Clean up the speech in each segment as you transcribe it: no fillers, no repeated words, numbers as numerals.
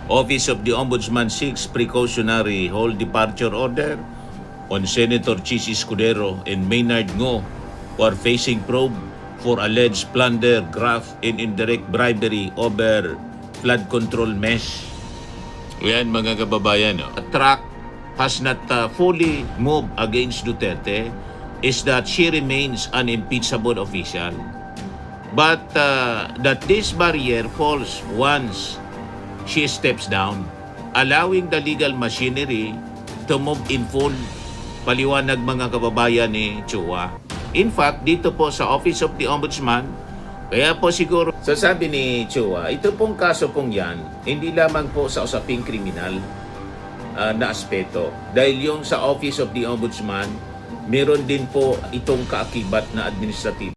Office of the Ombudsman seeks precautionary whole departure order on Senator Chis Escudero and Maynard Ngo who are facing probe for alleged plunder, graft, and indirect bribery over flood control mesh. Yan mga kababayan. The track has not fully moved against Duterte is that she remains an impeachable official. But that this barrier falls once she steps down, allowing the legal machinery to move in full. Paliwanag mga kababayan ni Chua. In fact, dito po sa Office of the Ombudsman, kaya po siguro, sasabi ni Chua, ito pong kaso pong yan, hindi lamang po sa usaping kriminal na aspeto. Dahil yung sa Office of the Ombudsman, meron din po itong kaakibat na administrative.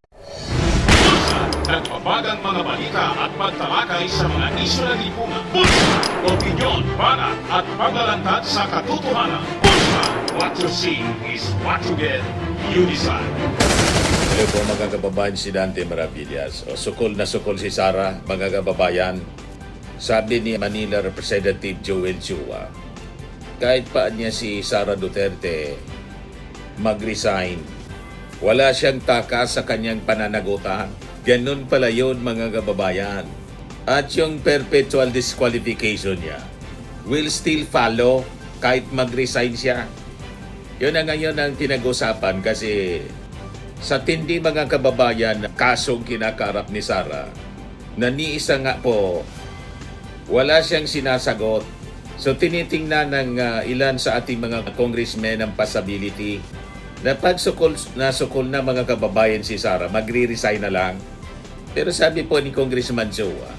Nagbabagang mga balita at pagtalakay sa mga isyu ng lipunan. Bulsa, opinyon, banat at paglalantad sa katotohanan. Bulsa, what you see is what you get. You decide. Hello po mga kababayan, si Dante Maravillas. Sukol na sukol si Sara, mga kababayan. Sabi ni Manila Representative Joel Chua, kahit pa niya si Sara Duterte mag-resign, wala siyang takas sa kanyang pananagutan. Ganun pala yun mga kababayan. At yung perpetual disqualification niya will still follow kahit mag-resign siya. Yun na ngayon ang pinag-usapan kasi sa tindi mga kababayan kasong kinakarap ni Sara na ni isa nga po wala siyang sinasagot. So tinitingnan ng ilan sa ating mga congressmen ang possibility na pag sukol na mga kababayan si Sara, magre-resign na lang. Pero sabi po ni Congressman Chua,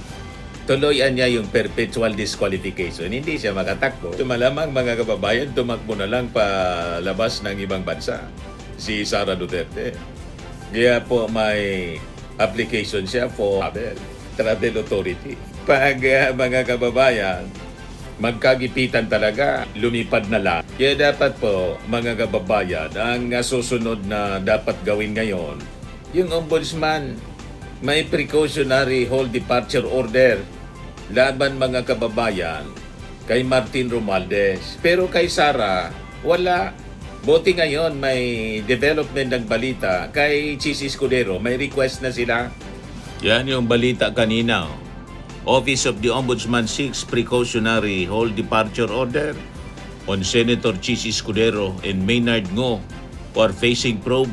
tuloyan niya yung perpetual disqualification. Hindi siya makatakbo. Malamang mga kababayan, tumakbo na lang palabas ng ibang bansa si Sara Duterte. Kaya po may application siya for travel authority. Pag mga kababayan, magkagipitan talaga, lumipad na lang. Kaya dapat po, mga kababayan, ang susunod na dapat gawin ngayon, yung ombudsman, may precautionary whole departure order laban mga kababayan kay Martin Romualdez. Pero kay Sara, wala. Buti ngayon may development ng balita kay Chis Escudero. May request na sila. Yan yung balita kanina. Office of the Ombudsman seeks precautionary whole departure order on Senator Chis Escudero and Maynard Ngo who are facing probe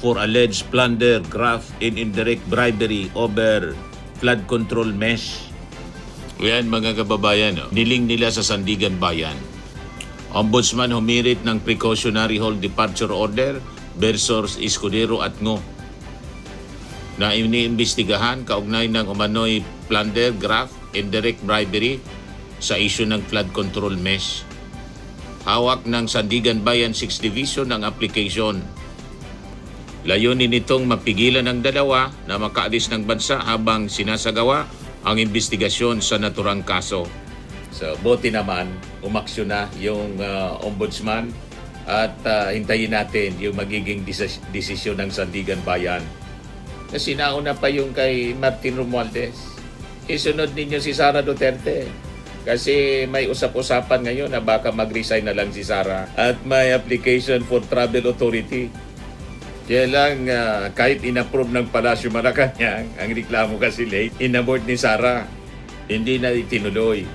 for alleged plunder, graft, and indirect bribery over flood control mesh. Yan mga kababayan, niling nila sa Sandigan Bayan. Ombudsman humirit ng precautionary whole departure order versus Escudero at Ngo na iniimbestigahan kaugnay ng umano'y plunder, graft, indirect bribery sa issue ng flood control mesh. Hawak ng Sandigan Bayan 6th Division ang application. Layunin nitong mapigilan ang dalawa na makaalis ng bansa habang sinasagawa ang investigasyon sa naturang kaso. So, buti naman, umaksyon na yung ombudsman at hintayin natin yung magiging desisyon ng Sandigan Bayan. Kasi nauna pa yung kay Martin Romualdez. Isunod ninyo si Sara Duterte. Kasi may usap-usapan ngayon na baka mag-resign na lang si Sara at may application for travel authority. Kaya lang, kahit in-approve ng Palasyo Malacanang, ang reklamo kasi late, in-abort ni Sara, hindi na itinuloy.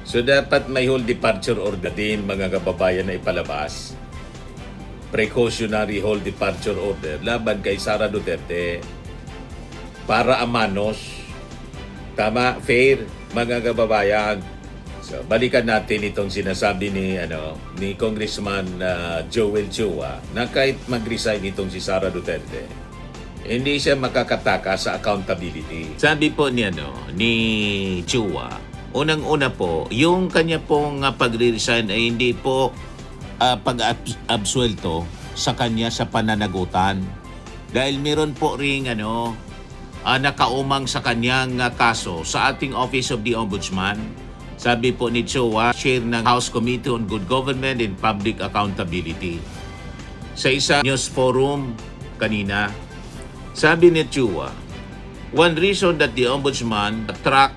So dapat may whole departure order din mga kababayan na ipalabas. Precautionary whole departure order laban kay Sara Duterte para amanos. Tama, fair mga kababayan. So, balikan natin itong sinasabi ni Congressman Joel Chua na kahit mag-resign itong si Sara Duterte, hindi siya makakataka sa accountability. Sabi po ni Chua, unang-una po, yung kanya pong pag-resign ay hindi po pag-absuelto sa kanya sa pananagutan. Dahil meron po ring nakaumang sa kanyang kaso sa ating Office of the Ombudsman. Sabi po ni Chua, chair ng House Committee on Good Government and Public Accountability. Sa isa news forum kanina, sabi ni Chua, one reason that the Ombudsman track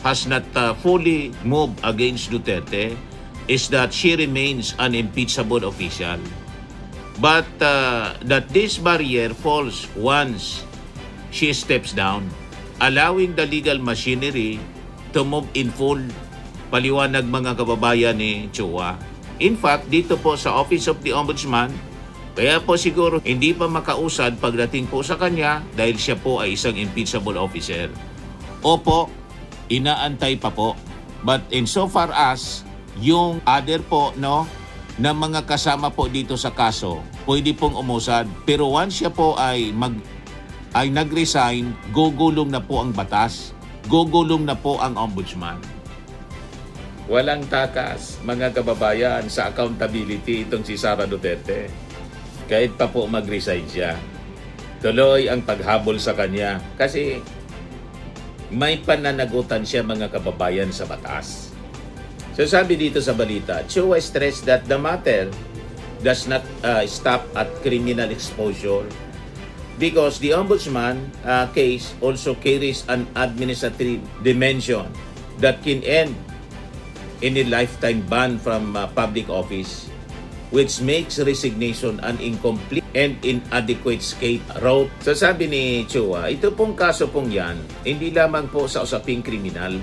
has not fully moved against Duterte is that she remains an impeachable official. But that this barrier falls once she steps down, allowing the legal machinery to move in full. Paliwanag mga kababayan ni Chua. In fact, dito po sa Office of the Ombudsman, kaya po siguro hindi pa makausad pagdating po sa kanya dahil siya po ay isang impeachable officer. Opo, inaantay pa po. But insofar as yung other po na mga kasama po dito sa kaso, pwede pong umusad. Pero once siya po ay nag-resign, gugulong na po ang batas. Gugulong na po ang ombudsman. Walang takas, mga kababayan, sa accountability itong si Sara Duterte. Kahit pa po mag-resign siya. Tuloy ang paghabol sa kanya kasi may pananagutan siya, mga kababayan, sa batas. So sabi dito sa balita, Chua stressed that the matter does not stop at criminal exposure because the ombudsman case also carries an administrative dimension that can end in a lifetime ban from public office, which makes resignation an incomplete and inadequate escape route. So sabi ni Chua, ito pong kaso pong yan, hindi lamang po sa usaping kriminal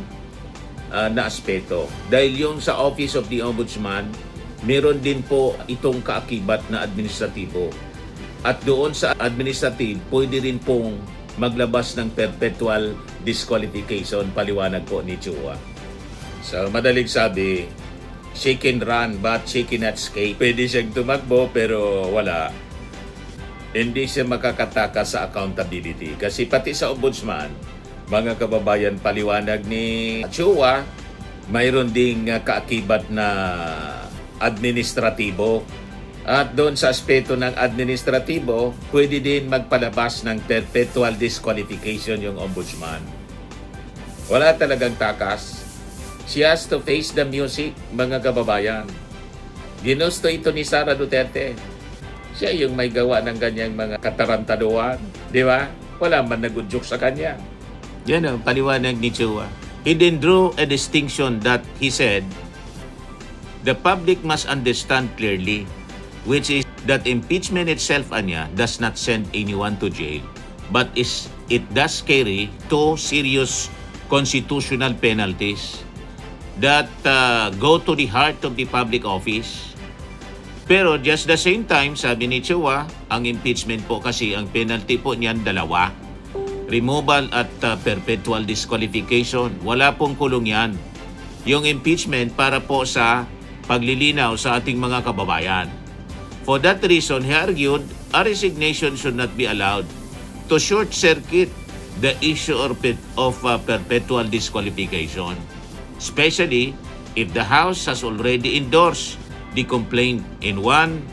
na aspeto. Dahil yung sa Office of the Ombudsman, meron din po itong kaakibat na administratibo. At doon sa administrative, pwede rin pong maglabas ng perpetual disqualification, paliwanag po ni Chua. So madaling sabi, she can run but she cannot escape. Pwede siyang tumakbo pero wala. Hindi siya makakatakas sa accountability. Kasi pati sa ombudsman, mga kababayan, paliwanag ni Chua, mayroon ding kaakibat na administratibo. At doon sa aspeto ng administratibo, pwede din magpalabas ng perpetual disqualification yung ombudsman. Wala talagang takas. She has to face the music, mga kababayan. Ginusto ito ni Sara Duterte. Siya yung may gawa ng ganyang mga katarantaduan. Di ba? Wala man nagudyok sa kanya. Yan ang paliwanag ni Chua. He then drew a distinction that he said, the public must understand clearly, which is that impeachment itself, anya, does not send anyone to jail, but it does carry two serious constitutional penalties that go to the heart of the public office. Pero just the same time, sabi ni Chua, ang impeachment po kasi, ang penalty po niyan dalawa. Removal at perpetual disqualification. Wala pong kulong yan. Yung impeachment para po sa paglilinaw sa ating mga kababayan. For that reason, he argued, a resignation should not be allowed to short-circuit the issue of perpetual disqualification, especially if the House has already endorsed the complaint and one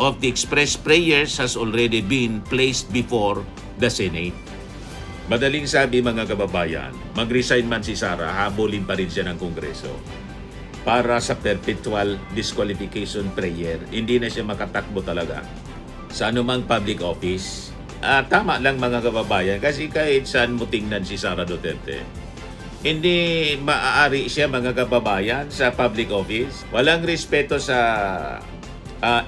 of the express prayers has already been placed before the Senate. Madaling sabi, mga kababayan, mag-resign man si Sara, habulin pa rin siya ng Kongreso para sa perpetual disqualification prayer. Hindi na siya makatakbo talaga sa anumang public office. Tama lang, mga kababayan, kasi kahit saan mo tingnan si Sara Duterte, hindi maaari siya, mga kababayan, sa public office. Walang respeto sa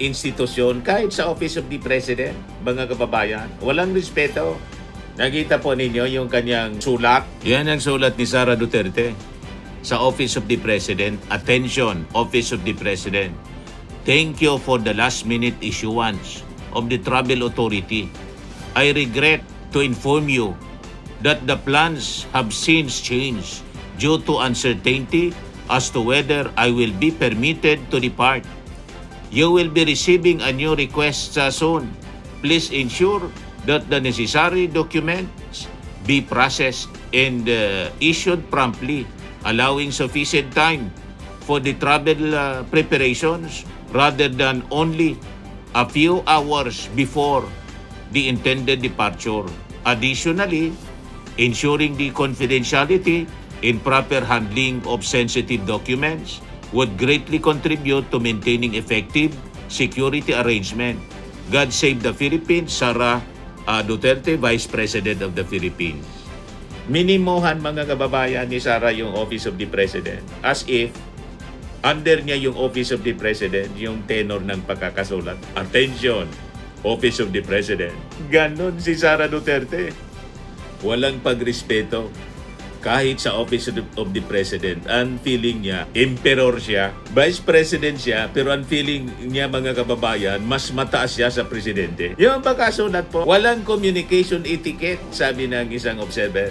institusyon, kahit sa Office of the President, mga kababayan. Walang respeto. Nakita po ninyo yung kanyang sulat. Yan ang sulat ni Sara Duterte sa Office of the President. Attention, Office of the President. Thank you for the last-minute issuance of the Travel Authority. I regret to inform you that the plans have since changed due to uncertainty as to whether I will be permitted to depart. You will be receiving a new request soon. Please ensure that the necessary documents be processed and issued promptly, allowing sufficient time for the travel preparations rather than only a few hours before the intended departure. Additionally, ensuring the confidentiality and proper handling of sensitive documents would greatly contribute to maintaining effective security arrangement. God save the Philippines, Sara Duterte, Vice President of the Philippines. Minimuhan mga kababayan ni Sara yung Office of the President as if under niya yung Office of the President, yung tenor ng pagkakasulat. Attention, Office of the President. Ganon si Sara Duterte. Walang pagrespeto. Kahit sa Office of the President, ang feeling niya, emperor siya, Vice President siya, pero ang feeling niya mga kababayan, mas mataas siya sa Presidente. Yung pagkasulat po, walang communication etiquette, sabi ng isang observer.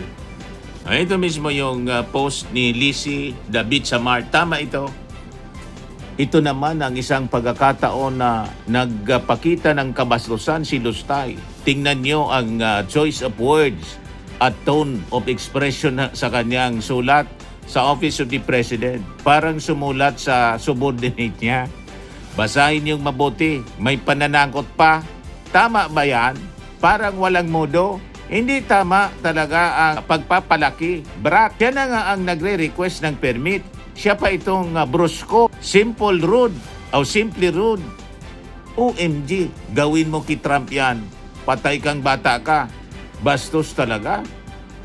Ito mismo yung post ni Lizzie David Samar. Tama ito. Ito naman ang isang pagkakataon na nagpakita ng kabastusan si Lustay. Tingnan nyo ang choice of words at tone of expression sa kanyang sulat sa Office of the President. Parang sumulat sa subordinate niya. Basahin yung mabuti. May pananakot pa. Tama ba yan? Parang walang modo. Hindi tama talaga ang pagpapalaki. Brat, siya na nga ang nagre-request ng permit. Siya pa itong brusko. Simple rude o simply rude. OMG, gawin mo kay Trump yan. Patay kang bata ka. Bastos talaga.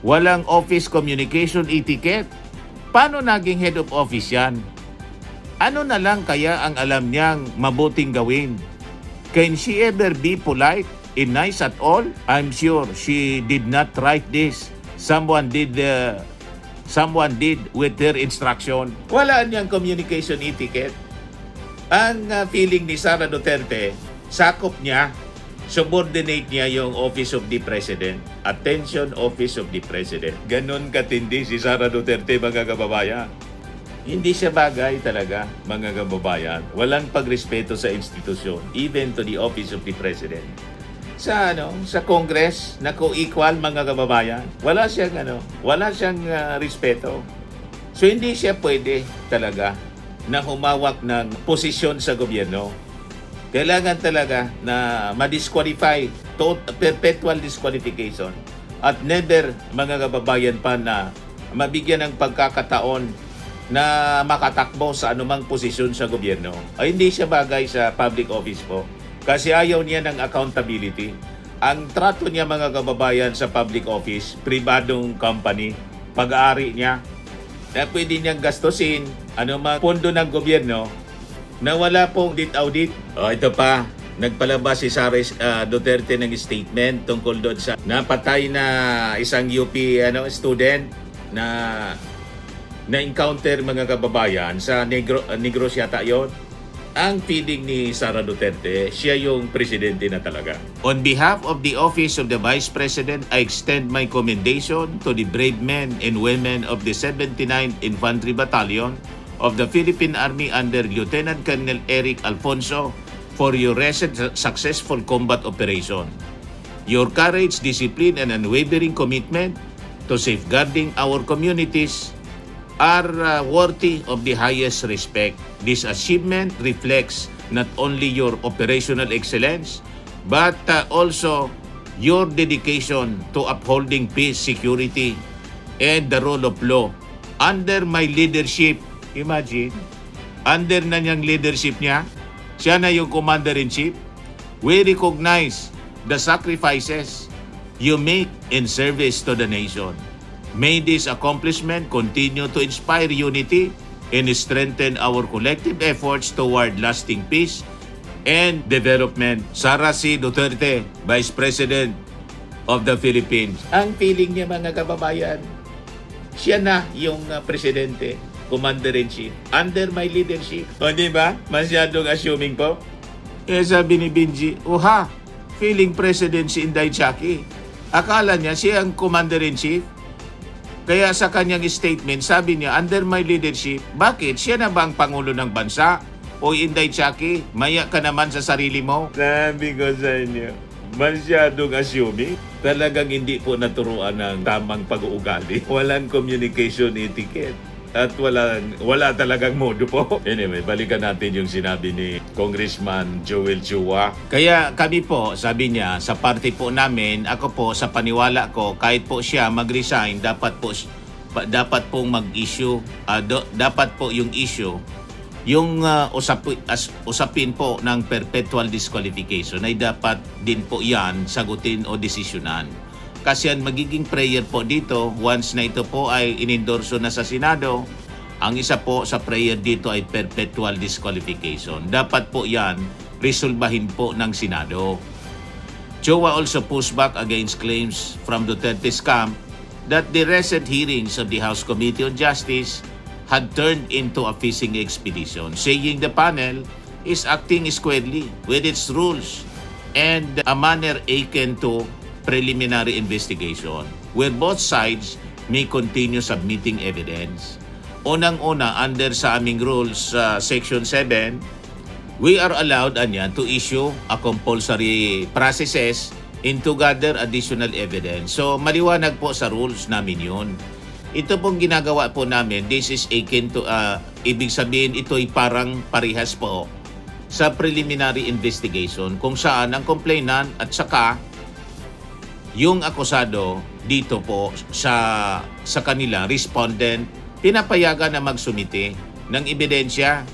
Walang office communication etiquette. Paano naging head of office yan? Ano na lang kaya ang alam niyang mabuting gawin? Can she ever be polite and nice at all? I'm sure she did not write this. Someone did with her instruction. Wala niyang communication etiquette. Ang feeling ni Sara Duterte, sakop niya, subordinate niya yung Office of the President. Attention, Office of the President. Ganon katindi si Sara Duterte, mga kababayan. Hindi siya bagay talaga, mga kababayan. Walang pagrespeto sa institusyon, even to the Office of the President. Sa Congress, na co-equal, mga kababayan, wala siyang respeto. So hindi siya pwede talaga na humawak ng posisyon sa gobyerno. Kailangan talaga na ma-disqualify, perpetual disqualification, at never, mga kababayan, pa na mabigyan ng pagkakataon na makatakbo sa anumang posisyon sa gobyerno. Ay hindi siya bagay sa public office po. Kasi ayaw niya ng accountability. Ang trato niya, mga kababayan, sa public office, pribadong company, pag-aari niya, na pwede niyang gastusin anumang pondo ng gobyerno na wala pong audit. Ito pa, nagpalabas si Sara Duterte ng statement tungkol doon sa napatay na isang UP student na encounter, mga kababayan, sa Negros yata yun. Ang feeling ni Sara Duterte, siya yung presidente na talaga. On behalf of the Office of the Vice President, I extend my commendation to the brave men and women of the 79th Infantry Battalion of the Philippine Army under Lieutenant Colonel Eric Alfonso for your recent successful combat operation. Your courage, discipline, and unwavering commitment to safeguarding our communities are worthy of the highest respect. This achievement reflects not only your operational excellence, but also your dedication to upholding peace, security, and the rule of law. Under my leadership, imagine, under na niyang leadership niya, siya na yung commander-in-chief, we recognize the sacrifices you make in service to the nation. May this accomplishment continue to inspire unity and strengthen our collective efforts toward lasting peace and development. Sara C. Duterte, Vice President of the Philippines. Ang feeling niya, mga kababayan, siya na yung presidente, commander-in-chief, under my leadership. O diba? Masyadong assuming po. Sabi ni Benji, feeling president si Inday Chaki. Akala niya siya ang commander-in-chief. Kaya sa kanyang statement, sabi niya, under my leadership, bakit? Siya na ba ang Pangulo ng Bansa? O Inday Chaki, maya ka naman sa sarili mo? Sabi ko sa inyo, masyadong assuming. Talagang hindi po naturuan ng tamang pag-uugali. Walang communication etiquette. At wala talagang modo po. Anyway, balikan natin yung sinabi ni Congressman Joel Chua. Kaya kami po, sabi niya, sa party po namin, ako po, sa paniwala ko, kahit po siya mag-resign, dapat pong mag-issue, dapat po yung issue, yung usapin po ng perpetual disqualification ay dapat din po yan sagutin o desisyonan. Kasi ang magiging prayer po dito, once na ito po ay inendorso na sa Senado, ang isa po sa prayer dito ay perpetual disqualification. Dapat po yan resolbahin po ng Senado. Chua also pushed back against claims from Duterte's camp that the recent hearings of the House Committee on Justice had turned into a fishing expedition, saying the panel is acting squarely with its rules and a manner akin to preliminary investigation, where both sides may continue submitting evidence. Unang-una, under sa aming rules, Section 7, we are allowed to issue a compulsory processes and to gather additional evidence. So, maliwanag po sa rules namin yun. Ito pong ginagawa po namin, this is akin to, ibig sabihin ito'y parang parihas po sa preliminary investigation kung saan ang complainant at saka yung akusado dito po sa kanila, respondent, pinapayagan na magsumite ng ebidensya.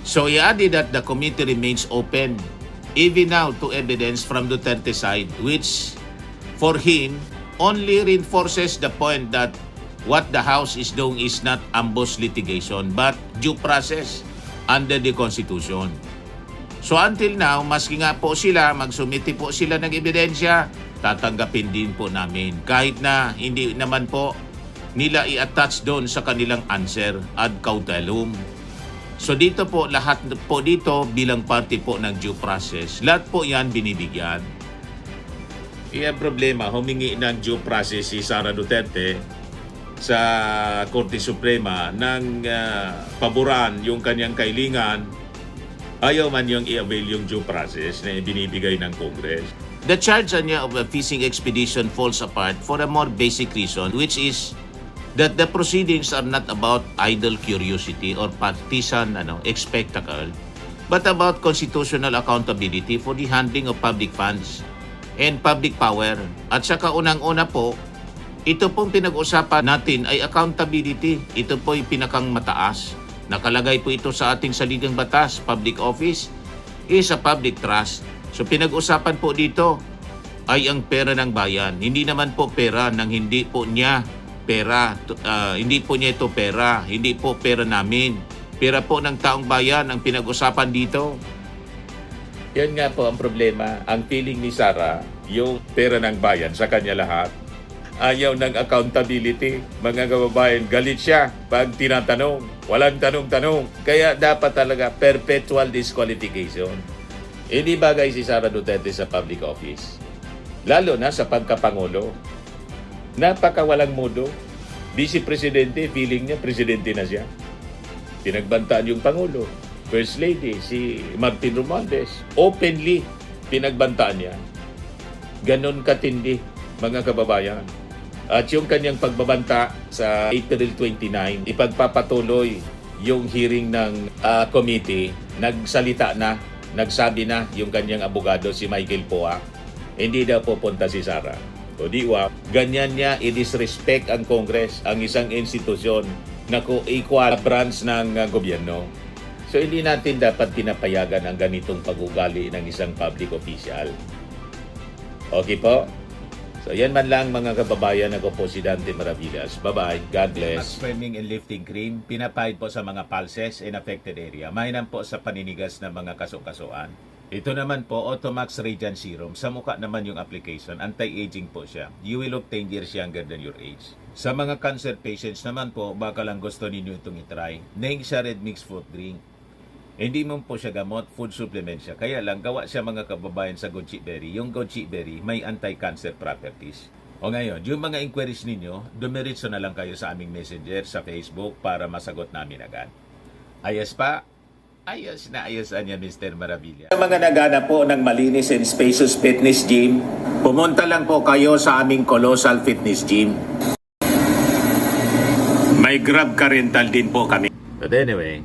So, i-added that the committee remains open even now to evidence from Duterte side, which for him only reinforces the point that what the House is doing is not ambush litigation but due process under the Constitution. So until now, maski nga po sila, magsumiti po sila ng ebidensya, tatanggapin din po namin. Kahit na hindi naman po nila i-attach doon sa kanilang answer ad cautelum. So dito po, lahat po dito bilang parte po ng due process. Lahat po yan binibigyan. Iya problema, humingi ng due process si Sara Duterte sa Korte Suprema ng paboran yung kanyang kailingan, ayaw man yung i-avail yung due process na binibigay ng Congress. The charge niya of a fishing expedition falls apart for a more basic reason, which is that the proceedings are not about idle curiosity or partisan spectacle, but about constitutional accountability for the handling of public funds and public power. At saka unang-una po, ito pong pinag-usapan natin ay accountability. Ito po ay pinakang mataas. Nakalagay po ito sa ating saligang batas. Public office is a public trust. So pinag-usapan po dito ay ang pera ng bayan. Hindi naman po pera ng hindi po niya pera. Hindi po niya ito pera. Hindi po pera namin. Pera po ng taong bayan ang pinag-usapan dito. Yan nga po ang problema. Ang feeling ni Sara, yung pera ng bayan sa kanya lahat, ayaw ng accountability. Mga kababayan, galit siya pag tinatanong. Walang tanong-tanong. Kaya dapat talaga perpetual disqualification. Hindi bagay si Sara Duterte sa public office. Lalo na sa pagkapangulo. Napakawalang modo. Vice Presidente, feeling niya, Presidente na siya. Pinagbantaan yung Pangulo. First Lady, si Martin Romualdez. Openly, pinagbantaan niya. Ganon katindi, mga kababayan. At yung kanyang pagbabanta sa April 29, ipagpapatuloy yung hearing ng committee. Nagsalita na, nagsabi na yung kanyang abogado, si Michael Poa, hindi daw pupunta si Sara. O diwa, ganyan niya i-disrespect ang Congress, ang isang institusyon na equal branch ng gobyerno. So hindi natin dapat pinapayagan ang ganitong pag-ugali ng isang public official. Okay po? So yan man lang mga kababayan, ako po si Dante Maravillas. Bye-bye. God bless. Swimming and lifting cream, pinapahid po sa mga pulses in affected area. Mainam po sa paninigas ng mga kaso-kasuan. Ito naman po, Automax Radiant Serum. Sa mukha naman yung application, anti-aging po siya. You will look 10 years younger than your age. Sa mga cancer patients naman po, baka lang gusto ninyo itong itry. Nengsia Red Mix Fruit Drink. Hindi mo po siya gamot, food supplement siya. Kaya lang, gawa siya mga kababayan sa goji berry. Yung goji berry may anti-cancer properties. O ngayon, yung mga inquiries ninyo, dumiritso na lang kayo sa aming messenger sa Facebook para masagot namin agad. Ayos pa? Ayos na ayos niya, Mr. Maravilla. Sa mga nagana po ng malinis and spacious fitness gym, pumunta lang po kayo sa aming Colossal Fitness Gym. May Grab car rental din po kami. But anyway,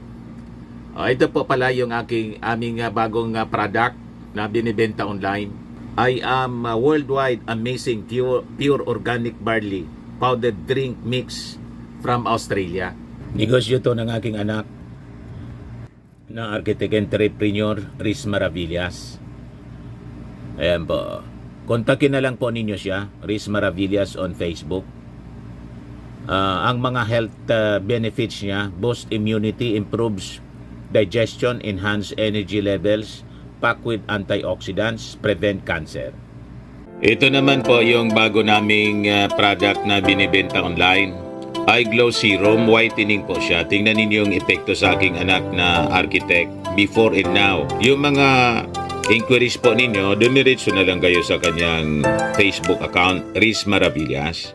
ito po pala yung aming bagong product na binibenta online. I am worldwide amazing pure organic barley powdered drink mix from Australia. Negosyo to ng aking anak na architect entrepreneur Riz Maravillas. Ayan po. Kontakin na lang po ninyo siya, Riz Maravillas on Facebook. Ang mga health benefits niya: boost immunity, improves digestion, enhance energy levels, packed with antioxidants, prevent cancer. Ito naman po yung bago naming product na binibenta online. Eye Glow Serum, whitening po siya. Tingnan ninyo yung epekto sa aking anak na architect before and now. Yung mga inquiries po ninyo, dumiretso na lang kayo sa kanyang Facebook account, Riz Maravillas.